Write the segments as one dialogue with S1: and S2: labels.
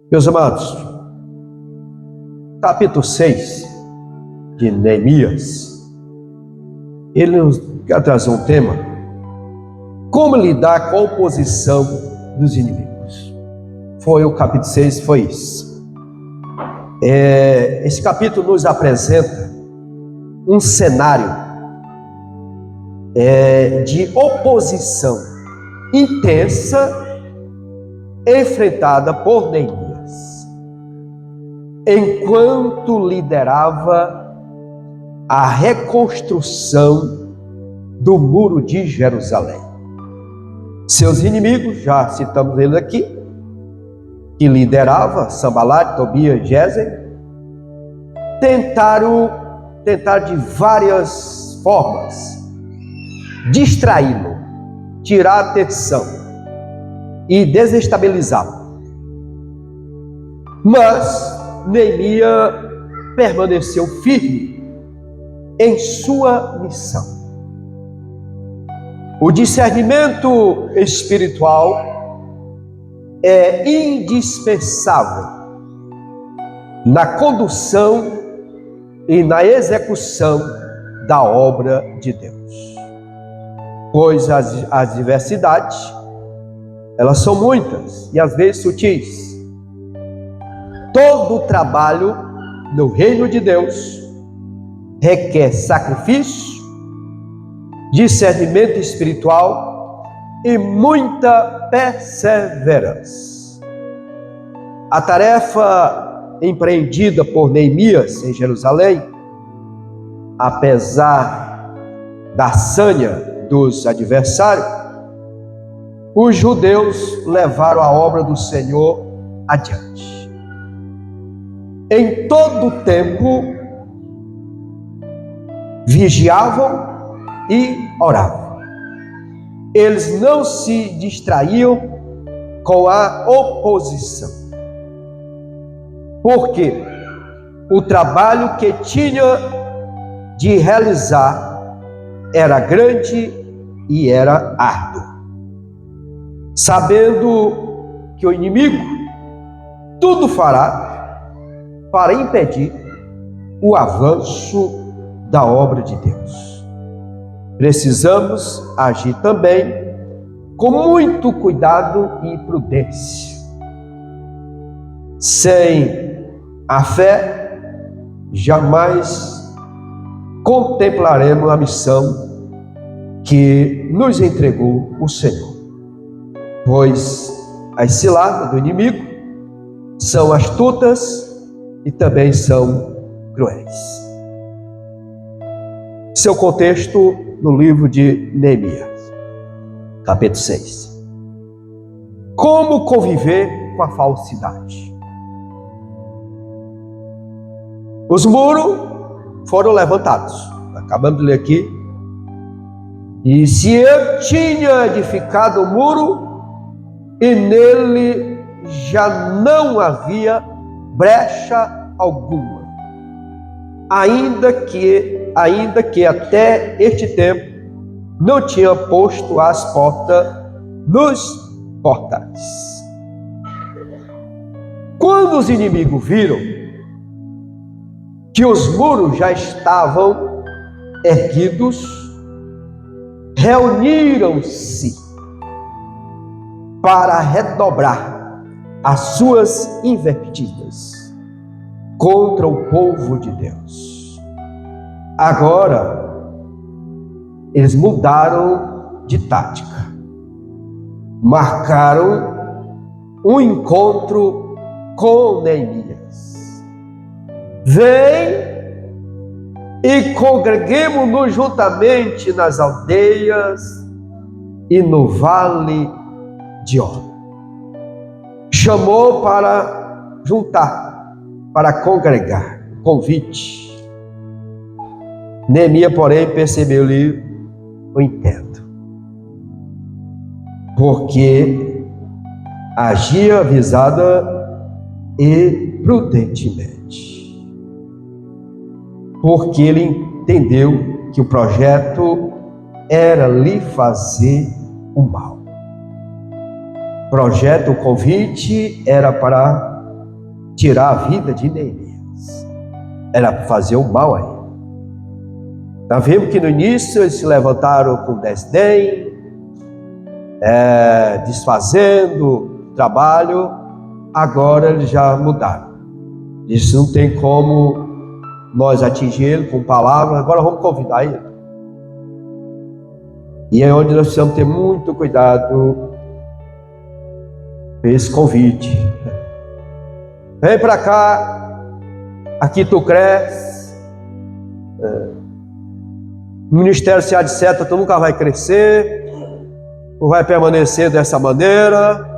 S1: Meus amados, capítulo 6 de Neemias, ele nos quer trazer um tema: como lidar com a oposição dos inimigos. O capítulo 6 foi isso. Esse capítulo nos apresenta um cenário de oposição intensa enfrentada por Neemias, enquanto liderava a reconstrução do muro de Jerusalém. Seus inimigos, já citamos eles aqui, que liderava Sanbalat, Tobias, Gesem, tentaram de várias formas distraí-lo, tirar a atenção e desestabilizá-lo. Mas Neemias permaneceu firme em sua missão. O discernimento espiritual é indispensável na condução e na execução da obra de Deus, pois as adversidades, elas são muitas e às vezes sutis. Todo o trabalho no reino de Deus requer sacrifício, discernimento espiritual e muita perseverança. A tarefa empreendida por Neemias em Jerusalém, apesar da sanha dos adversários, os judeus levaram a obra do Senhor adiante. Em todo o tempo, vigiavam e oravam. Eles não se distraíam com a oposição, porque o trabalho que tinha de realizar era grande e era árduo, sabendo que o inimigo tudo fará para impedir o avanço da obra de Deus. Precisamos agir também com muito cuidado e prudência. Sem a fé, jamais contemplaremos a missão que nos entregou o Senhor, pois as ciladas do inimigo são astutas e também são cruéis. Seu contexto no livro de Neemias, capítulo 6. Como conviver com a falsidade? Os muros foram levantados, acabamos de ler aqui. E se eu tinha edificado o muro, e nele já não havia brecha alguma, ainda que até este tempo não tinha posto as portas nos portais. Quando os inimigos viram que os muros já estavam erguidos, reuniram-se para redobrar as suas investidas contra o povo de Deus. Agora, eles mudaram de tática. Marcaram um encontro com Neemias. Vem e congreguemo-nos juntamente nas aldeias e no vale de Ó. Chamou para juntar, para congregar, convite. Neemias, porém, percebeu-lhe o intento, porque agia avisada e prudentemente, porque ele entendeu que o projeto era lhe fazer o mal. O projeto, o convite era para tirar a vida de Neemias. Era para fazer o mal a ele. Nós vimos que no início eles se levantaram com desdém, desfazendo o trabalho. Agora eles já mudaram. Isso não tem como nós atingir ele com palavras. Agora vamos convidar ele. E é onde nós precisamos ter muito cuidado com esse convite. Vem para cá, aqui tu cresce. O ministério se há de seta, tu nunca vai crescer, tu vai permanecer dessa maneira.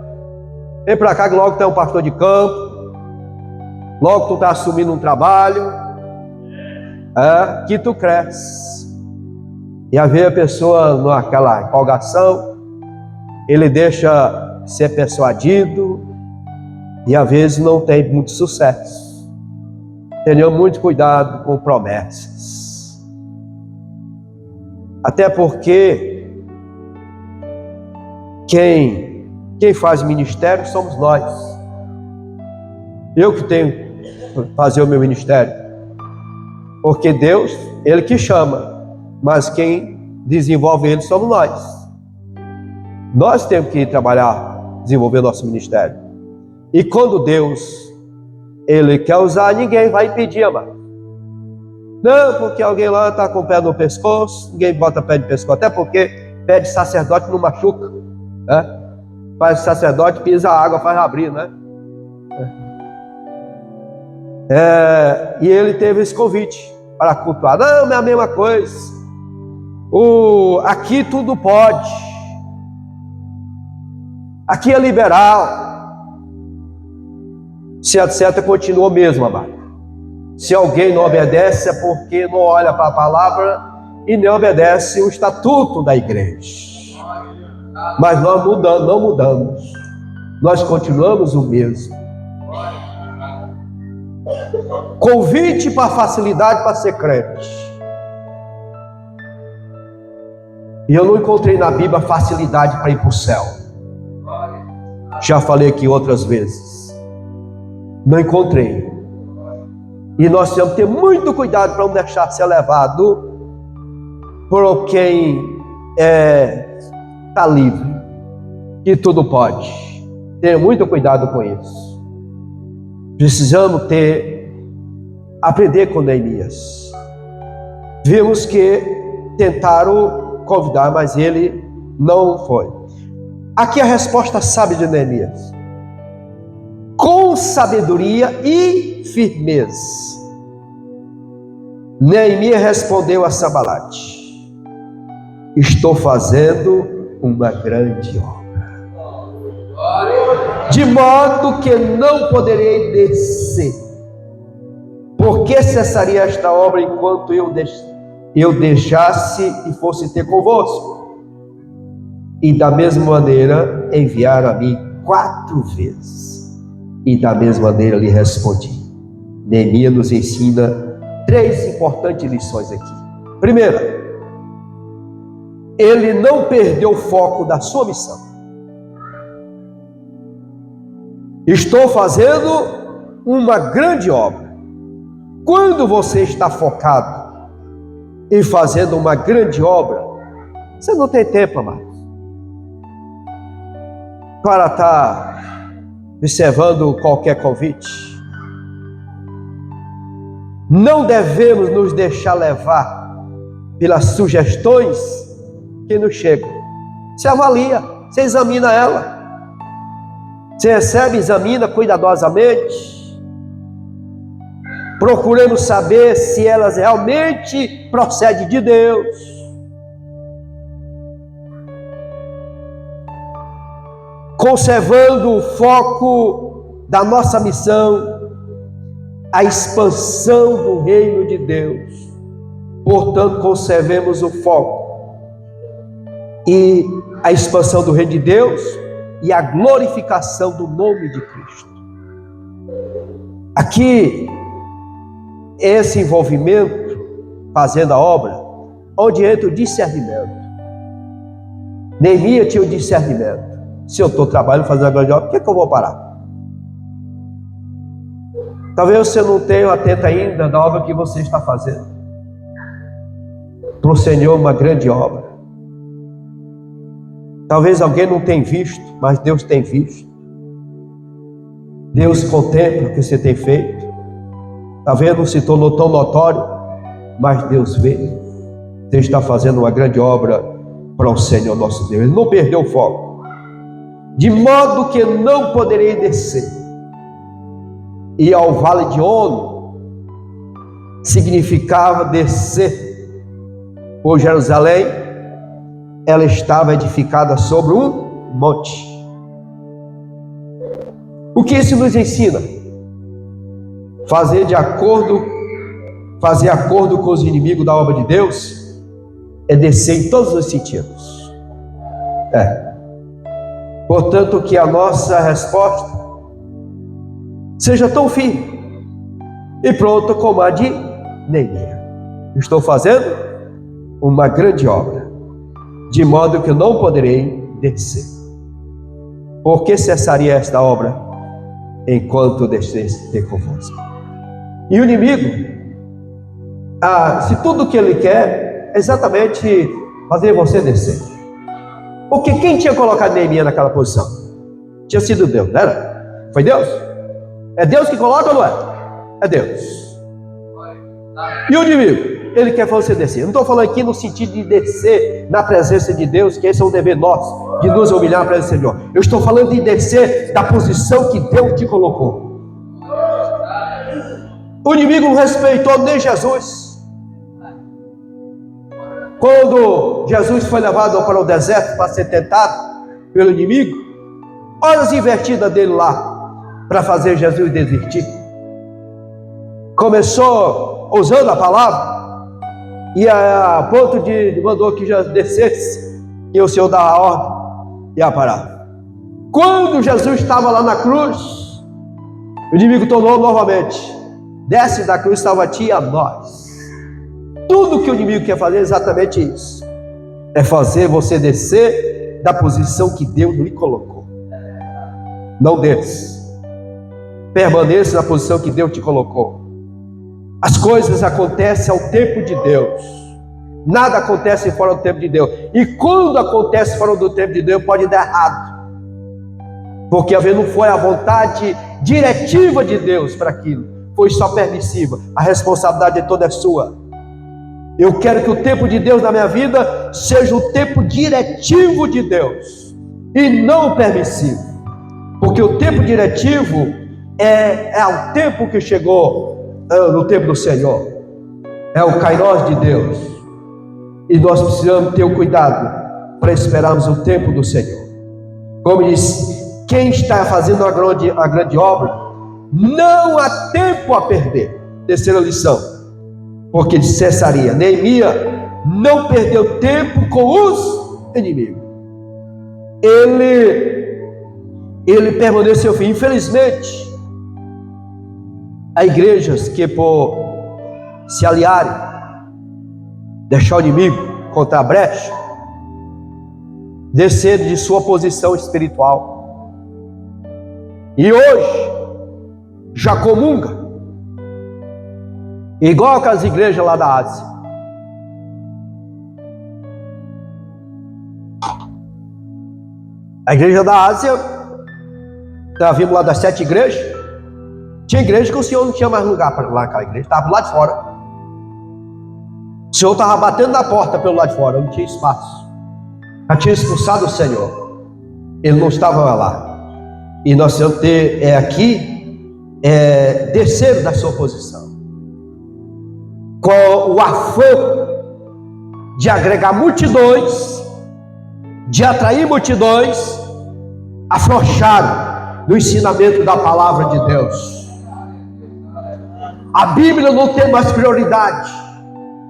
S1: Vem para cá que logo tu é um pastor de campo, logo tu está assumindo um trabalho, que tu cresce. E às vezes a pessoa, naquela empolgação, ele deixa ser persuadido e às vezes não tem muito sucesso. Tenham muito cuidado com promessas. Até porque quem faz ministério somos nós. Eu que tenho que fazer o meu ministério. Porque Deus, Ele que chama, mas quem desenvolve Ele somos nós. Nós temos que trabalhar, desenvolver nosso ministério. E quando Deus, Ele quer usar, ninguém vai impedir, amado. Não, porque alguém lá está com o pé no pescoço, ninguém bota pé de pescoço, até porque pé de sacerdote não machuca, né? Faz sacerdote, pisa a água, faz abrir, né? E ele teve esse convite para cultuar. Não, é a mesma coisa. Aqui tudo pode. Aqui é liberal. Se a seta continua mesmo, amado. Se alguém não obedece é porque não olha para a palavra e não obedece o estatuto da igreja. Mas nós não mudamos. Nós continuamos o mesmo. Convite para facilidade para ser crente. E eu não encontrei na Bíblia facilidade para ir para o céu. Já falei aqui outras vezes. Não encontrei. E nós temos que ter muito cuidado para não deixar ser levado por quem está livre, que tudo pode. Tenha muito cuidado com isso. Precisamos aprender com Neemias. Vimos que tentaram convidar, mas ele não foi. Aqui a resposta sábia de Neemias. Com sabedoria e firmeza, Neemias respondeu a Sanbalate: estou fazendo uma grande obra, de modo que não poderei descer. Por que cessaria esta obra enquanto eu deixasse e fosse ter convosco? E da mesma maneira enviaram a mim 4 vezes. E da mesma maneira lhe respondi. Neemias nos ensina 3 importantes lições aqui. Primeira, ele não perdeu o foco da sua missão. Estou fazendo uma grande obra. Quando você está focado em fazendo uma grande obra, você não tem tempo, amado, para estar observando qualquer convite. Não devemos nos deixar levar pelas sugestões que nos chegam. Você avalia, você examina ela. Você recebe, examina cuidadosamente. Procuremos saber se elas realmente procedem de Deus. Conservando o foco da nossa missão, a expansão do reino de Deus. Portanto, conservemos o foco e a expansão do reino de Deus e a glorificação do nome de Cristo. Aqui, esse envolvimento, fazendo a obra, onde entra o discernimento. Neemias tinha o discernimento. Se eu estou trabalhando, fazendo a grande obra, por que eu vou parar? Talvez você não tenha atento ainda da obra que você está fazendo. Para o Senhor, uma grande obra. Talvez alguém não tenha visto, mas Deus tem visto. Deus contempla o que você tem feito. Talvez não se tornou tão notório, mas Deus vê. Você está fazendo uma grande obra para o Senhor nosso Deus. Ele não perdeu o foco. De modo que não poderei descer. E ao vale de Ono significava descer. Por Jerusalém, ela estava edificada sobre um monte. O que isso nos ensina? Fazer acordo com os inimigos da obra de Deus é descer em todos os sentidos. Portanto, que a nossa resposta seja tão firme e pronta como a de Neemias. Estou fazendo uma grande obra, de modo que eu não poderei descer. Por que cessaria esta obra enquanto descesse ter convosco? E o inimigo, se tudo o que ele quer é exatamente fazer você descer. Porque quem tinha colocado Neemias naquela posição? Tinha sido Deus, não era? Foi Deus? É Deus que coloca ou não é? É Deus. E o inimigo? Ele quer você descer. Eu não estou falando aqui no sentido de descer na presença de Deus, que esse é um dever nosso, de nos humilhar na presença do Senhor. Eu estou falando de descer da posição que Deus te colocou. O inimigo não respeitou nem Jesus. Quando Jesus foi levado para o deserto para ser tentado pelo inimigo, olha as invertidas dele lá, para fazer Jesus desistir. Começou usando a palavra, e a ponto de mandou que já descesse, e o Senhor dava a ordem, e a parar. Quando Jesus estava lá na cruz, o inimigo tornou novamente: desce da cruz, salva a ti e a nós. Tudo que o inimigo quer fazer é exatamente isso, é fazer você descer da posição que Deus lhe colocou. Não desça, permaneça na posição que Deus te colocou. As coisas acontecem ao tempo de Deus. Nada acontece fora do tempo de Deus. E quando acontece fora do tempo de Deus, pode dar errado. Porque às vezes não foi a vontade diretiva de Deus para aquilo. Foi só permissiva. A responsabilidade toda é sua. Eu quero que o tempo de Deus na minha vida seja o tempo diretivo de Deus. E não permissivo. Porque o tempo diretivo é o tempo que chegou no tempo do Senhor, é o Kairos de Deus, e nós precisamos ter o cuidado para esperarmos o tempo do Senhor. Como diz, quem está fazendo a grande obra, não há tempo a perder. Terceira lição, porque cessaria. Neemias não perdeu tempo com os inimigos, ele permaneceu firme. Infelizmente, há igrejas que, por se aliarem, deixar o inimigo contra a brecha, descer de sua posição espiritual, e hoje já comunga igual aquelas igrejas lá da Ásia. A igreja da Ásia, nós vimos lá das 7 igrejas. Tinha igreja que o Senhor não tinha mais lugar para lá naquela igreja, estava lá de fora. O Senhor estava batendo na porta pelo lado de fora, não tinha espaço. Já tinha expulsado o Senhor, ele não estava lá. E nós temos que ter descer da sua posição, com o afã de agregar multidões, de atrair multidões, afrouxaram no ensinamento da palavra de Deus. A Bíblia não tem mais prioridade,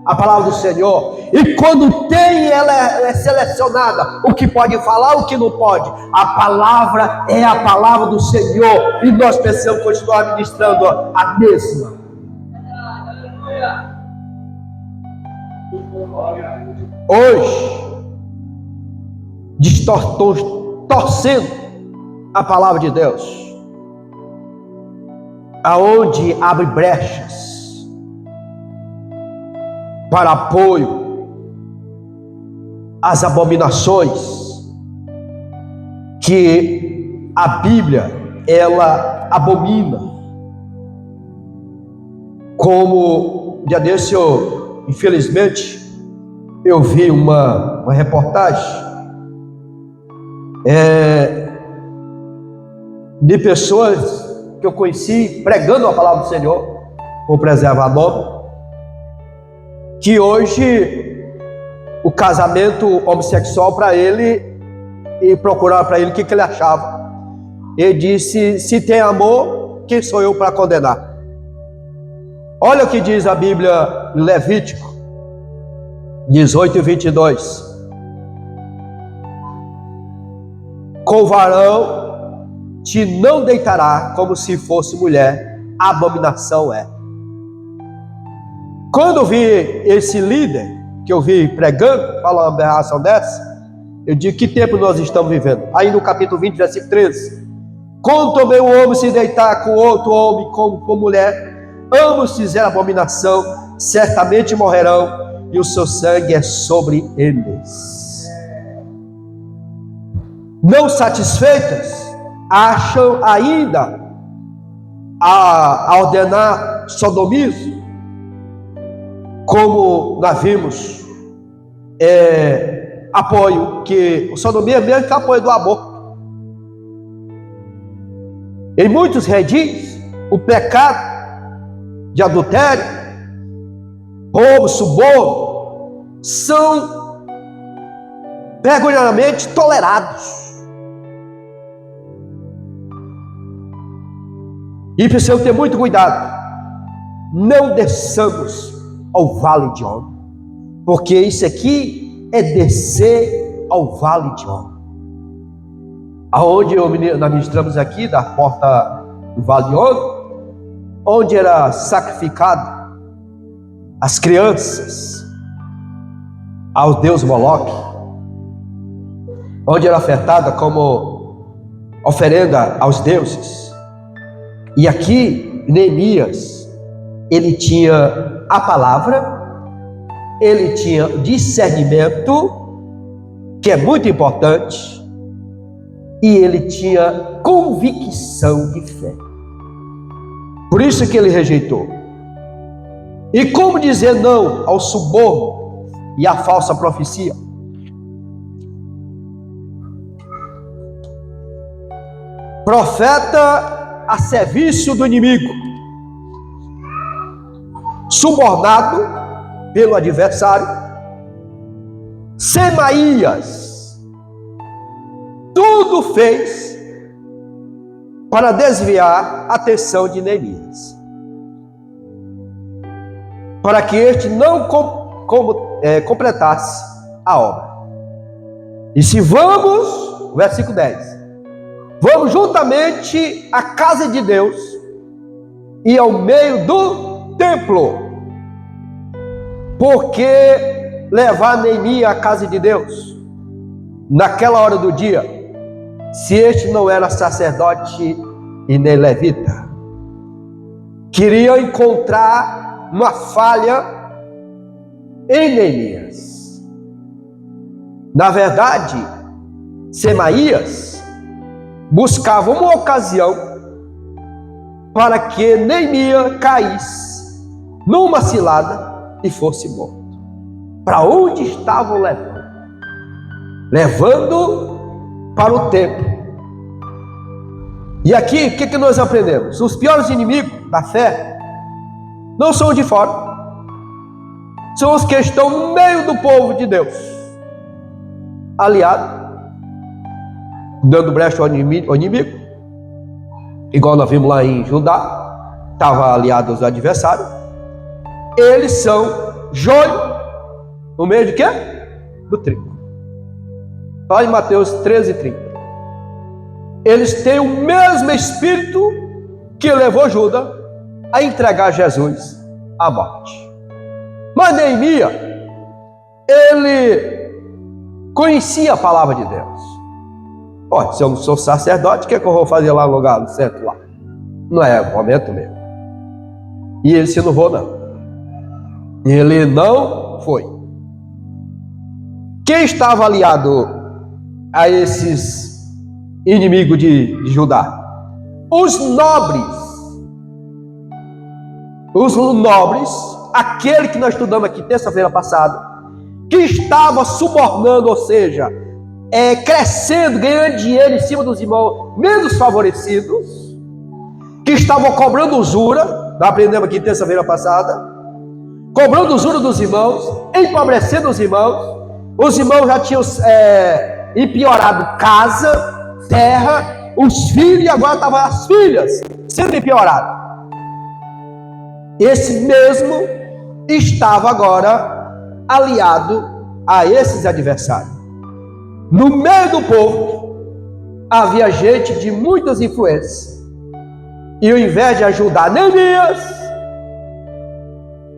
S1: a palavra do Senhor. E quando tem, ela é selecionada. O que pode falar, o que não pode. A palavra é a palavra do Senhor. E nós precisamos continuar ministrando a mesma. Hoje, distorcendo a palavra de Deus. aonde abre brechas para apoio às abominações que a Bíblia ela abomina. Como dia desse infelizmente eu vi uma reportagem de pessoas que eu conheci pregando a palavra do Senhor, por preservar nome, que hoje o casamento homossexual para ele, e procuraram para ele o que ele achava. Ele disse: se tem amor, quem sou eu para condenar? Olha o que diz a Bíblia em Levítico 18:22. Com varão te não deitará como se fosse mulher, abominação é. Quando eu vi esse líder, que eu vi pregando, falando uma aberração dessa, eu digo: que tempo nós estamos vivendo? Aí no capítulo 20, versículo 13: quando também o homem se deitar com outro homem como com mulher, ambos fizeram abominação, certamente morrerão, e o seu sangue é sobre eles. Não satisfeitas, acham ainda a ordenar sodomismo, como nós vimos, apoio, que o sodomia é mesmo que apoio do aborto. Em muitos redis, o pecado de adultério, roubo, suborno, são vergonhosamente tolerados. E precisamos ter muito cuidado. Não desçamos ao vale de On, porque isso aqui é descer ao vale de On. Aonde nós ministramos aqui, da porta do vale de On, onde era sacrificado as crianças ao deus Moloque, onde era ofertada como oferenda aos deuses. E aqui Neemias, ele tinha a palavra, ele tinha discernimento, que é muito importante, e ele tinha convicção de fé. Por isso que ele rejeitou. E como dizer não ao suborno e à falsa profecia? Profeta a serviço do inimigo, subornado pelo adversário. Semaías tudo fez para desviar a atenção de Neemias, para que este não completasse a obra. E se vamos, versículo 10, vamos juntamente à casa de Deus e ao meio do templo, porque levar Neemias à casa de Deus naquela hora do dia, se este não era sacerdote e nem levita? Queriam encontrar uma falha em Neemias. Na verdade, Semaías buscava uma ocasião para que Neemias caísse numa cilada e fosse morto. Para onde estavam levando? Levando para o templo. E aqui, o que nós aprendemos? Os piores inimigos da fé não são de fora, são os que estão no meio do povo de Deus, aliado, dando brecha ao inimigo, igual nós vimos lá em Judá, estava aliado aos adversários. Eles são joio no meio de quê? Do trigo. Lá em Mateus 13:30. Eles têm o mesmo espírito que levou Judas a entregar Jesus à morte. Mas Neemias, ele conhecia a palavra de Deus. Olha, se eu não sou sacerdote, o que é que eu vou fazer lá no lugar certo lá? Não é momento mesmo. E ele se não vou não. Ele não foi. Quem estava aliado a esses inimigos de Judá? Os nobres. Os nobres, aquele que nós estudamos aqui terça-feira passada, que estava subornando, ou seja, crescendo, ganhando dinheiro em cima dos irmãos menos favorecidos, que estavam cobrando usura, nós aprendemos aqui terça-feira passada, cobrando usura dos irmãos, empobrecendo os irmãos já tinham empiorado casa, terra, os filhos, e agora estavam as filhas sendo empioradas. Esse mesmo estava agora aliado a esses adversários. No meio do povo havia gente de muitas influências, e ao invés de ajudar Neemias,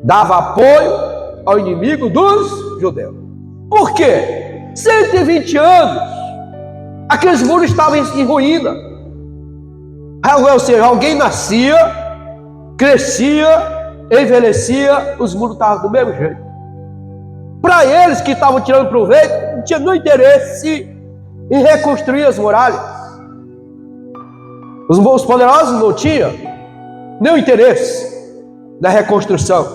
S1: dava apoio ao inimigo dos judeus. Por quê? 120 anos aqueles muros estavam em ruína. Ou seja, alguém nascia, crescia, envelhecia, os muros estavam do mesmo jeito. Para eles que estavam tirando proveito, não tinha nenhum interesse em reconstruir as muralhas. Os poderosos não tinham nenhum interesse na reconstrução.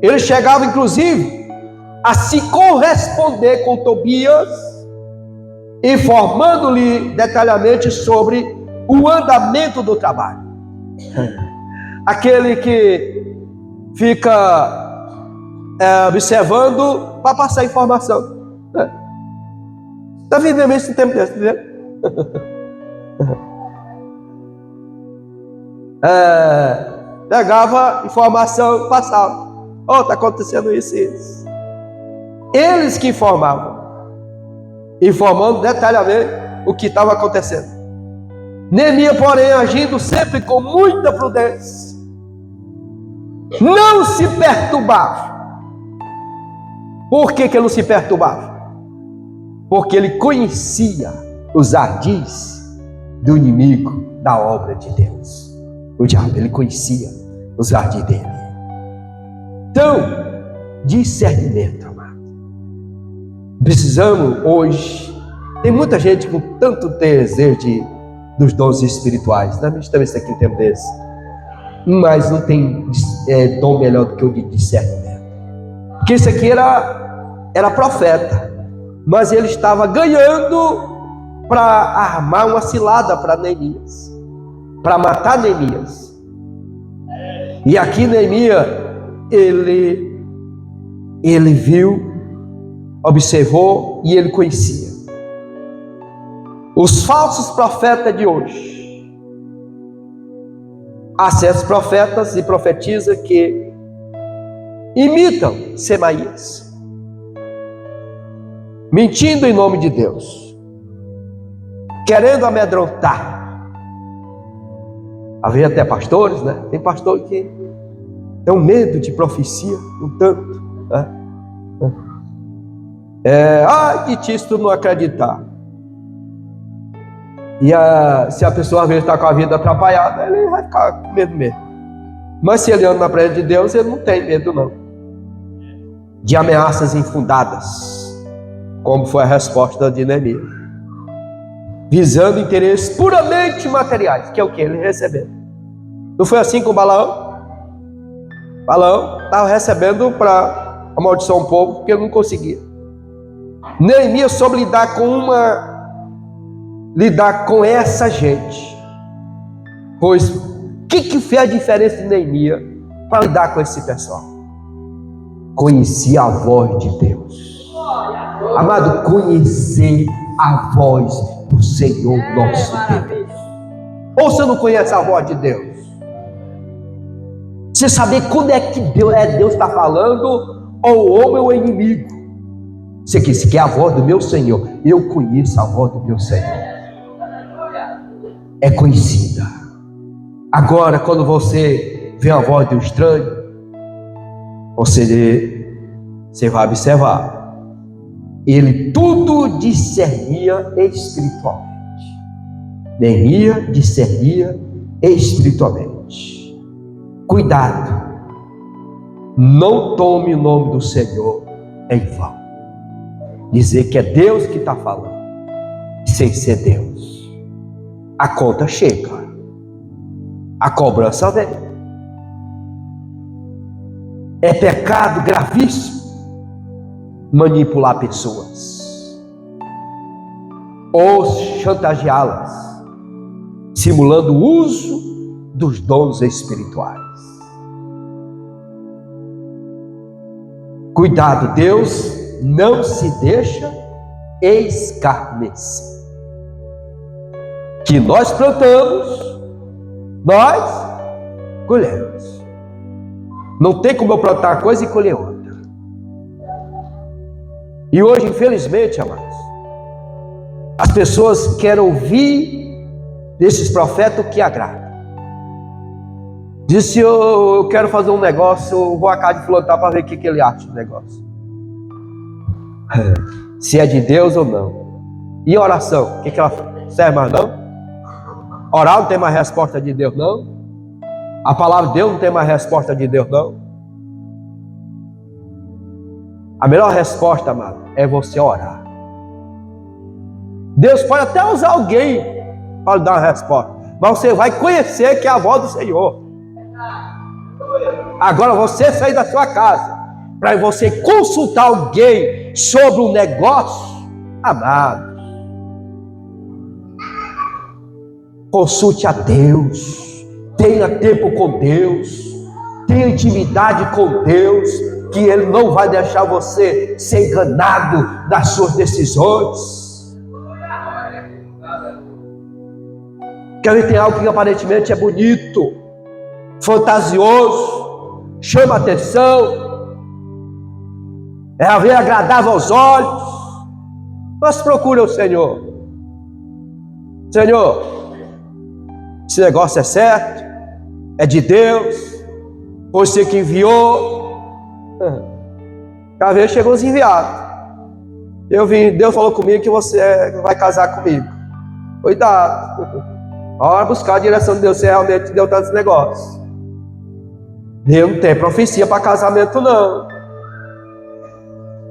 S1: Eles chegavam, inclusive, a se corresponder com Tobias, informando-lhe detalhadamente sobre o andamento do trabalho. Aquele que fica observando para passar informação. Está vivendo esse tempo desse, tá vendo? Pegava informação, passava. Está acontecendo isso e isso. Eles que informavam, informando detalhadamente o que estava acontecendo. Neemias, porém, agindo sempre com muita prudência, não se perturbava. Por que ele não se perturbava? Porque ele conhecia os ardis do inimigo da obra de Deus. O diabo, ele conhecia os ardis dele. Então, discernimento, amado. Precisamos hoje, tem muita gente com tanto desejo dos dons espirituais, nós estamos aqui em tempo desse, mas não tem dom melhor do que o de discernimento. Porque esse aqui era profeta, mas ele estava ganhando para armar uma cilada para Neemias, para matar Neemias. E aqui Neemias, ele viu, observou e ele conhecia. Os falsos profetas de hoje, há certos profetas e profetisas que imitam Semaías, mentindo em nome de Deus, querendo amedrontar. Havia até pastores, né? Tem pastor que tem um medo de profecia, um tanto, né? De ti se tu não acreditar. E se a pessoa às vezes está com a vida atrapalhada, ele vai ficar com medo mesmo. Mas se ele anda na presença de Deus, ele não tem medo não, de ameaças infundadas, como foi a resposta de Neemias, visando interesses puramente materiais, que é o que ele recebeu. Não foi assim com Balaão? Balaão estava recebendo para amaldiçoar um povo, porque ele não conseguia. Neemias soube lidar com essa gente. Pois o que fez a diferença de Neemias para lidar com esse pessoal? Conhecia a voz de Deus. Amado, conhecer a voz do Senhor nosso Deus. Ou você não conhece a voz de Deus? Você saber quando é que Deus está falando, ou o homem ou o inimigo. Você quer a voz do meu Senhor. Eu conheço a voz do meu Senhor. É conhecida. Agora, quando você vê a voz do estranho, você vai observar. Ele tudo discernia espiritualmente. Neemias discernia espiritualmente. Cuidado, não tome o nome do Senhor em vão. Dizer que é Deus que está falando, sem ser Deus. A conta chega, a cobrança vem. É pecado gravíssimo manipular pessoas ou chantageá-las, simulando o uso dos dons espirituais. Cuidado, Deus não se deixa escarnecer. Que nós plantamos, nós colhemos. Não tem como eu plantar uma coisa e colher outra. E hoje, infelizmente, amados, as pessoas querem ouvir desses profetas o que agrada. Disse, eu quero fazer um negócio, eu vou à casa de plantar para ver o que ele acha do negócio. Se é de Deus ou não. E oração, o que ela serve mais não? Orar não tem mais resposta de Deus não? A palavra de Deus não tem mais resposta de Deus não? A melhor resposta, amado, é você orar. Deus pode até usar alguém para lhe dar uma resposta, mas você vai conhecer que é a voz do Senhor. Agora você sair da sua casa para você consultar alguém sobre um negócio, amado, consulte a Deus, tenha tempo com Deus, tenha intimidade com Deus, que Ele não vai deixar você ser enganado nas suas decisões. Quer ver, tem algo que aparentemente é bonito, fantasioso, chama atenção, é agradável aos olhos, mas procura o Senhor. Senhor, esse negócio é certo, é de Deus, você que enviou. Cada vez chegou os enviados. Deus falou comigo que você vai casar comigo. Cuidado, bora buscar a direção de Deus, se realmente deu tantos negócios. Deus não tem profecia para casamento não,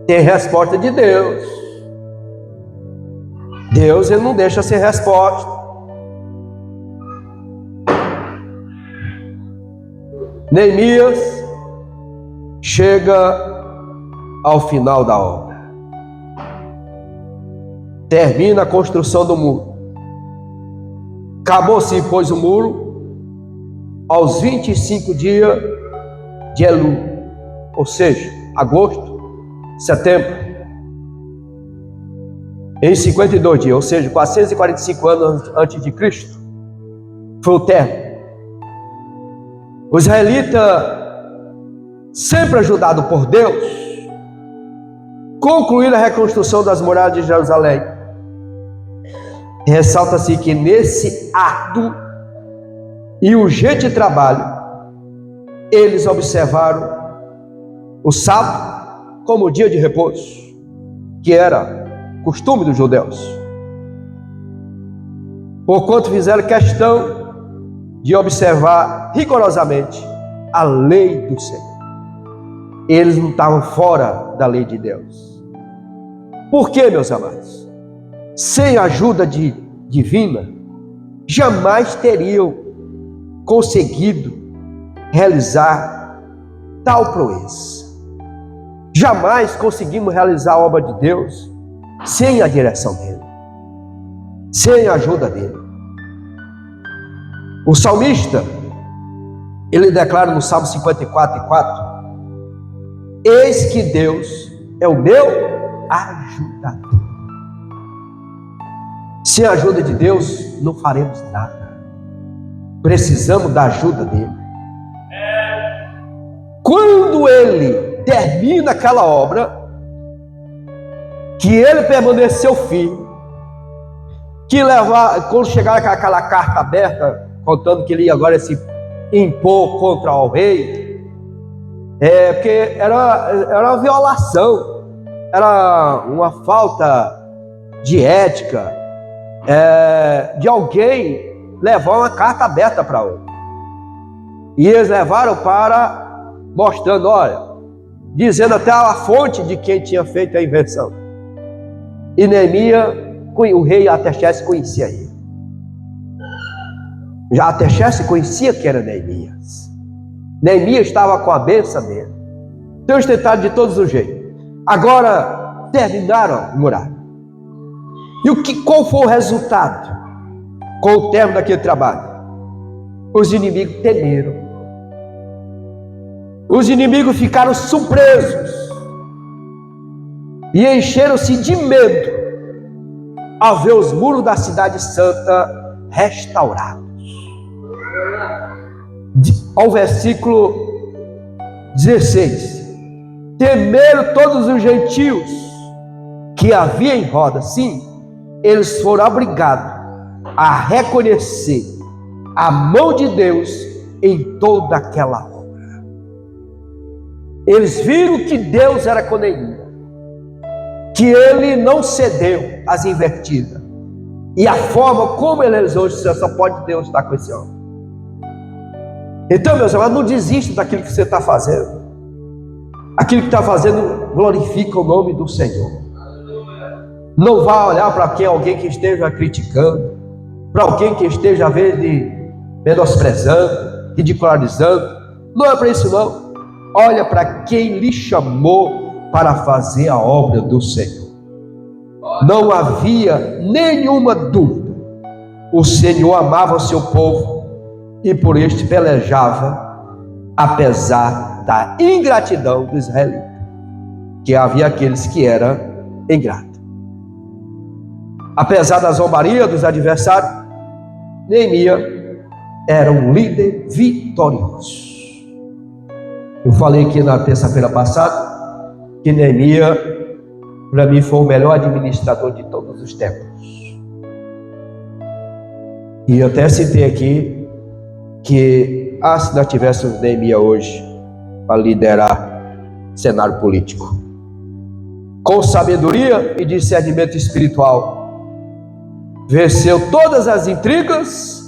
S1: tem resposta de Deus. Deus, Ele não deixa sem resposta. Neemias chega ao final da obra, termina a construção do muro. Acabou-se, pois, o muro aos 25 dias de Elul, ou seja, agosto, setembro, em 52 dias, ou seja, 445 anos antes de Cristo, foi o término. Os israelitas, sempre ajudados por Deus, concluíram a reconstrução das muralhas de Jerusalém. Ressalta-se que nesse árduo e urgente trabalho, eles observaram o sábado como dia de repouso, que era costume dos judeus. Porquanto fizeram questão de observar rigorosamente a lei do Senhor. Eles não estavam fora da lei de Deus. Por quê, meus amados? Sem a ajuda divina, jamais teriam conseguido realizar tal proeza. Jamais conseguimos realizar a obra de Deus sem a direção dele, sem a ajuda dele. O salmista, ele declara no Salmo 54:4: eis que Deus é o meu ajudador. Sem a ajuda de Deus, não faremos nada. Precisamos da ajuda dele. Quando ele termina aquela obra, que ele permaneceu firme, que quando chegar aquela carta aberta, contando que ele ia agora se impor contra o rei, porque era uma violação, era uma falta de ética, de alguém levar uma carta aberta para outro. E eles levaram para, mostrando, olha, dizendo até a fonte de quem tinha feito a invenção. E Neemias, o rei Artaxerxes conhecia ele. Já Artaxerxes conhecia que era Neemias. Neemias estava com a bênção dele. Então eles tentaram de todos os jeitos. Agora terminaram a muralha. E qual foi o resultado com o término daquele trabalho? Os inimigos temeram. Os inimigos ficaram surpresos e encheram-se de medo ao ver os muros da cidade santa restaurados. Ao versículo 16: temeram todos os gentios que havia em roda. Sim, eles foram obrigados a reconhecer a mão de Deus em toda aquela obra. Eles viram que Deus era com Neemias, que ele não cedeu às invertidas, e a forma como ele hoje só pode Deus estar com esse homem. Então, meus amados, não desista daquilo que você está fazendo. Aquilo que está fazendo glorifica o nome do Senhor. Não vá olhar para alguém que esteja criticando, para alguém que esteja a ver de menosprezando, ridicularizando. Não é para isso não. Olha para quem lhe chamou para fazer a obra do Senhor. Não havia nenhuma dúvida. O Senhor amava o seu povo e por este pelejava, apesar da ingratidão dos israelitas, que havia aqueles que eram ingratos. Apesar da zombaria dos adversários, Neemias era um líder vitorioso. Eu falei aqui na terça-feira passada que Neemias, para mim, foi o melhor administrador de todos os tempos. E eu até citei aqui que, se nós tivéssemos Neemias hoje para liderar cenário político, com sabedoria e discernimento espiritual, venceu todas as intrigas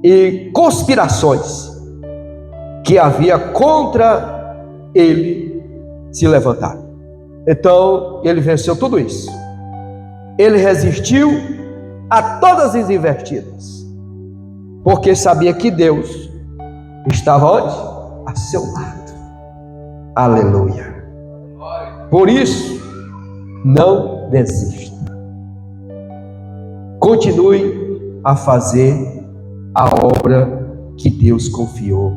S1: e conspirações que havia contra ele se levantar. Então ele venceu tudo isso. Ele resistiu a todas as invertidas, porque sabia que Deus estava onde? A seu lado. Aleluia. Por isso, não desista. Continue a fazer a obra que Deus confiou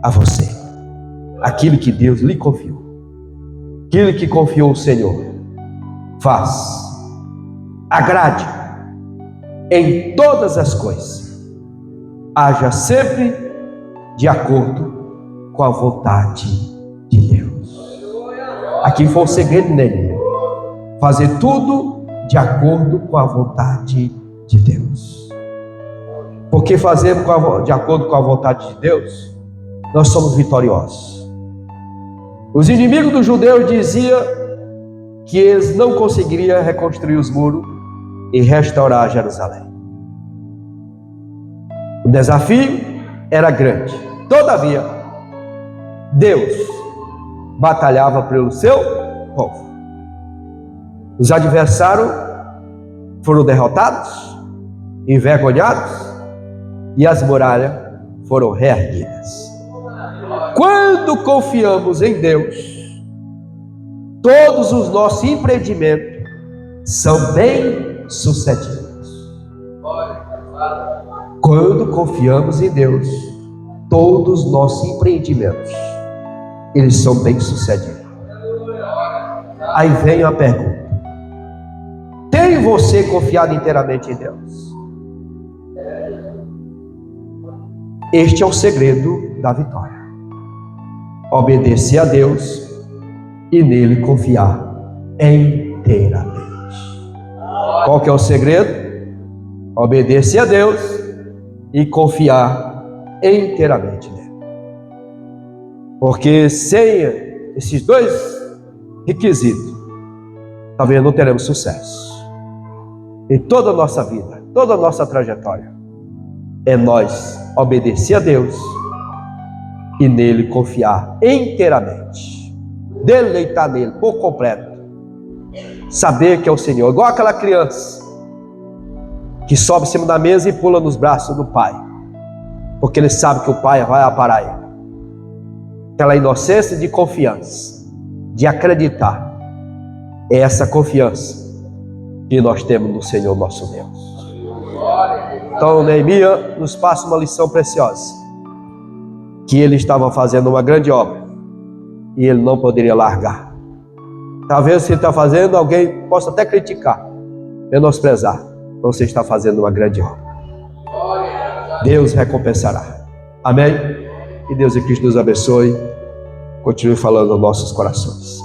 S1: a você. Aquilo que Deus lhe confiou. Aquilo que confiou o Senhor. Faz. Agrade em todas as coisas. Haja sempre de acordo com a vontade de Deus. Aqui foi o segredo dele. Fazer tudo de acordo com a vontade de Deus. Porque fazemos de acordo com a vontade de Deus, nós somos vitoriosos. Os inimigos dos judeus diziam que eles não conseguiriam reconstruir os muros e restaurar Jerusalém. O desafio era grande. Todavia, Deus batalhava pelo seu povo. Os adversários foram derrotados, envergonhados, e as muralhas foram reerguidas. Quando confiamos em Deus, todos os nossos empreendimentos são bem-sucedidos. Quando confiamos em Deus, todos os nossos empreendimentos, eles são bem-sucedidos. Aí vem a pergunta: tem você confiado inteiramente em Deus? Este é o segredo da vitória. Obedecer a Deus e nele confiar inteiramente. Qual que é o segredo? Obedecer a Deus e confiar inteiramente nele. Porque sem esses dois requisitos, talvez não teremos sucesso em toda a nossa vida, toda a nossa trajetória. é nós obedecer a Deus e nele confiar inteiramente, deleitar nele por completo, saber que é o Senhor, igual aquela criança que sobe em cima da mesa e pula nos braços do pai, porque ele sabe que o pai vai aparar ele. Aquela inocência de confiança, de acreditar, é essa confiança que nós temos no Senhor nosso Deus. Então Neemias nos passa uma lição preciosa, que ele estava fazendo uma grande obra e ele não poderia largar. Talvez se ele está fazendo, alguém possa até criticar, menosprezar. Você está fazendo uma grande obra. Deus recompensará. Amém? Que Deus e Cristo nos abençoe. Continue falando aos nossos corações.